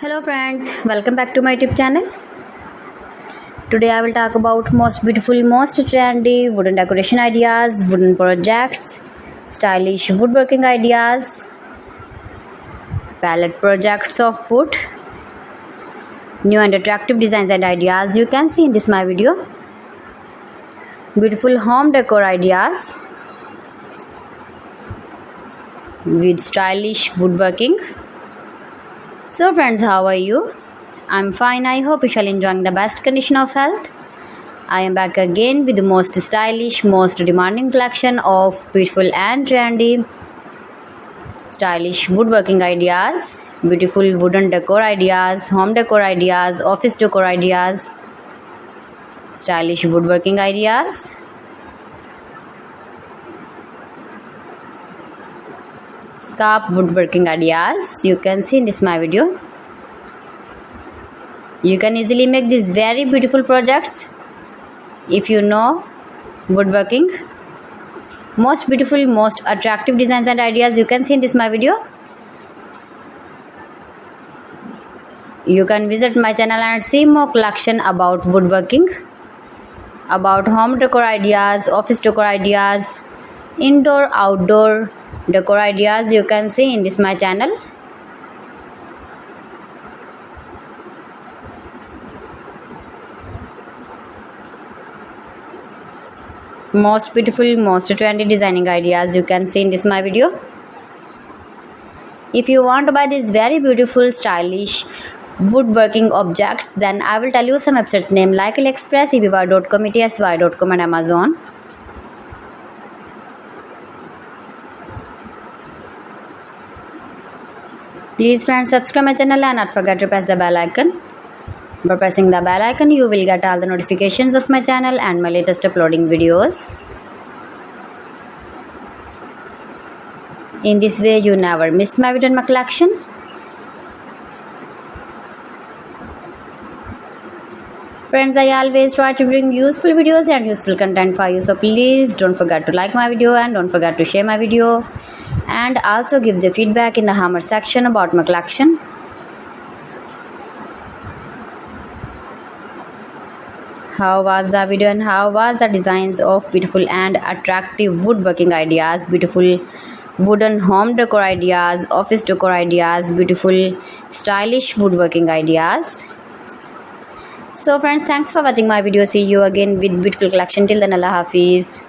Hello friends, welcome back to my YouTube channel. Today I will talk about most beautiful, most trendy wooden decoration ideas, wooden projects, stylish woodworking ideas, palette projects of wood, new and attractive designs and ideas you can see in this my video. Beautiful home decor ideas with stylish woodworking. So friends, how are you? I'm fine. I hope you shall enjoying the best condition of health. I am back again with the most stylish, most demanding collection of beautiful and trendy stylish woodworking ideas, beautiful wooden decor ideas, home decor ideas, office decor ideas, stylish woodworking ideas, scarf woodworking ideas you can see in this my video. You can easily make these very beautiful projects if you know woodworking. Most beautiful, most attractive designs and ideas you can see in this my video. You can visit my channel and see more collection about woodworking, about home decor ideas, office decor ideas, indoor outdoor decor ideas you can see in this my channel. Most beautiful, most trendy designing ideas you can see in this my video. If you want to buy these very beautiful stylish woodworking objects, then I will tell you some websites name like AliExpress, eBay.com, etsy.com and Amazon. Please friends, subscribe my channel and not forget to press the bell icon. By pressing the bell icon, you will get all the notifications of my channel and my latest uploading videos. In this way, you never miss my video and my collection. Friends, I always try to bring useful videos and useful content for you. So please don't forget to like my video and don't forget to share my video. And also gives your feedback in the hammer section about my collection. How was the video and how was the designs of beautiful and attractive woodworking ideas, beautiful wooden home decor ideas, office decor ideas, beautiful stylish woodworking ideas. So friends, thanks for watching my video. See you again with beautiful collection. Till then, Allah Hafiz.